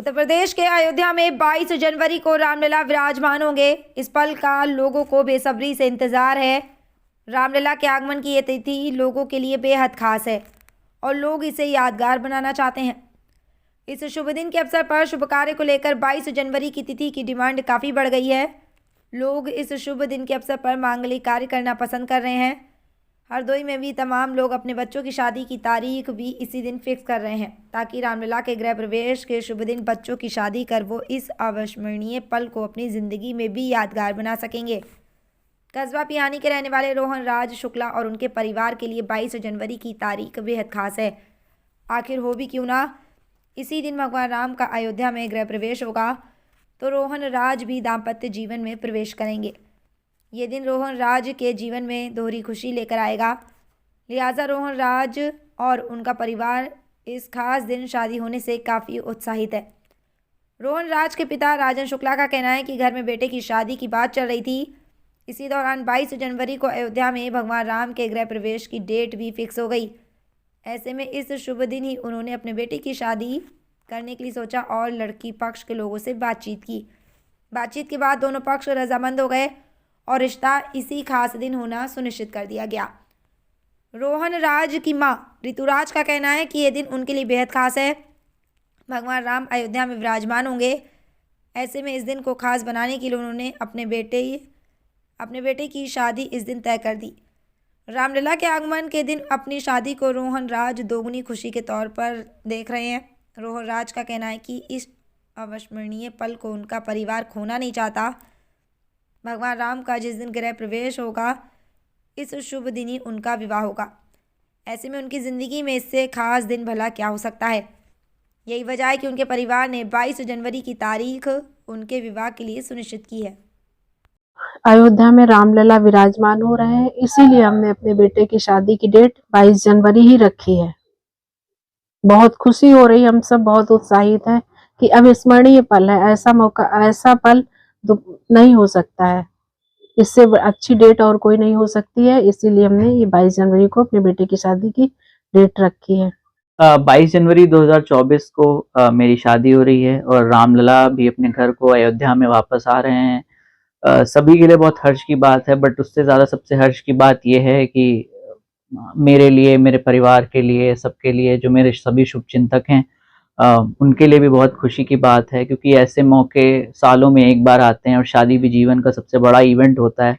उत्तर प्रदेश के अयोध्या में 22 जनवरी को रामलला विराजमान होंगे। इस पल का लोगों को बेसब्री से इंतजार है। रामलला के आगमन की ये तिथि लोगों के लिए बेहद खास है और लोग इसे यादगार बनाना चाहते हैं। इस शुभ दिन के अवसर पर शुभ कार्य को लेकर 22 जनवरी की तिथि की डिमांड काफ़ी बढ़ गई है। लोग इस शुभ दिन के अवसर पर मांगलिक कार्य करना पसंद कर रहे हैं। हरदोई में भी तमाम लोग अपने बच्चों की शादी की तारीख भी इसी दिन फिक्स कर रहे हैं ताकि रामलला के गृह प्रवेश के शुभ दिन बच्चों की शादी कर वो इस अविस्मरणीय पल को अपनी ज़िंदगी में भी यादगार बना सकेंगे। कस्बा पिहानी के रहने वाले रोहन राज शुक्ला और उनके परिवार के लिए 22 जनवरी की तारीख बेहद खास है। आखिर हो भी क्यों ना, इसी दिन भगवान राम का अयोध्या में गृह प्रवेश होगा तो रोहन राज भी दाम्पत्य जीवन में प्रवेश करेंगे। ये दिन रोहन राज के जीवन में दोहरी खुशी लेकर आएगा। लिहाजा रोहन राज और उनका परिवार इस खास दिन शादी होने से काफ़ी उत्साहित है। रोहन राज के पिता राजन शुक्ला का कहना है कि घर में बेटे की शादी की बात चल रही थी। इसी दौरान 22 जनवरी को अयोध्या में भगवान राम के गृह प्रवेश की डेट भी फिक्स हो गई। ऐसे में इस शुभ दिन ही उन्होंने अपने बेटे की शादी करने के लिए सोचा और लड़की पक्ष के लोगों से बातचीत की। बातचीत के बाद दोनों पक्ष रजामंद हो गए और रिश्ता इसी खास दिन होना सुनिश्चित कर दिया गया। रोहन राज की मां ऋतुराज का कहना है कि ये दिन उनके लिए बेहद खास है। भगवान राम अयोध्या में विराजमान होंगे। ऐसे में इस दिन को खास बनाने के लिए उन्होंने अपने बेटे की शादी इस दिन तय कर दी। रामलला के आगमन के दिन अपनी शादी को रोहन राज दोगुनी खुशी के तौर पर देख रहे हैं। रोहन राज का कहना है कि इस अविस्मरणीय पल को उनका परिवार खोना नहीं चाहता। भगवान राम का जिस दिन गृह प्रवेश होगा इस शुभ दिन ही उनका विवाह होगा। ऐसे में उनकी ज़िंदगी में इससे खास दिन भला क्या हो सकता है। यही वजह है कि उनके परिवार ने 22 जनवरी की तारीख उनके विवाह के लिए सुनिश्चित की है। अयोध्या में रामलला विराजमान हो रहे हैं, इसीलिए हमने अपने बेटे की शादी की डेट 22 जनवरी ही रखी है। बहुत खुशी हो रही, हम सब बहुत उत्साहित हैं कि अविस्मरणीय पल है। ऐसा मौका, ऐसा पल नहीं हो सकता है। इससे अच्छी डेट और कोई नहीं हो सकती है। इसीलिए हमने ये 22 जनवरी को अपने बेटे की शादी की डेट रखी है। 22 जनवरी 2024 को मेरी शादी हो रही है और रामलला भी अपने घर को अयोध्या में वापस आ रहे हैं। सभी के लिए बहुत हर्ष की बात है, बट उससे ज़्यादा सबसे हर्ष की बात यह है कि मेरे लिए, मेरे परिवार के लिए, सबके लिए, जो मेरे सभी शुभचिंतक हैं, उनके लिए भी बहुत खुशी की बात है, क्योंकि ऐसे मौके सालों में एक बार आते हैं और शादी भी जीवन का सबसे बड़ा इवेंट होता है।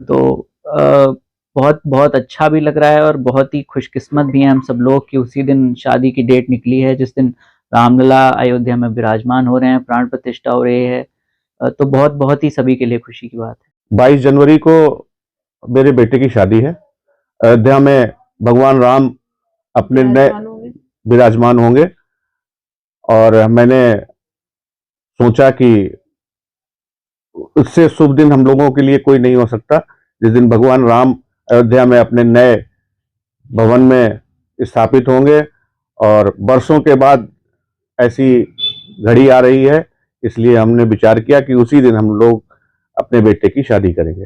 तो बहुत बहुत अच्छा भी लग रहा है और बहुत ही खुशकिस्मत भी हैं हम सब लोग कि उसी दिन शादी की डेट निकली है जिस दिन रामलला अयोध्या में विराजमान हो रहे हैं, प्राण प्रतिष्ठा हो रही है। तो बहुत बहुत ही सभी के लिए खुशी की बात है। 22 जनवरी को मेरे बेटे की शादी है। अयोध्या में भगवान राम अपने नए विराजमान होंगे और मैंने सोचा कि उससे शुभ दिन हम लोगों के लिए कोई नहीं हो सकता जिस दिन भगवान राम अयोध्या में अपने नए भवन में स्थापित होंगे। और वर्षों के बाद ऐसी घड़ी आ रही है, इसलिए हमने विचार किया कि उसी दिन हम लोग अपने बेटे की शादी करेंगे।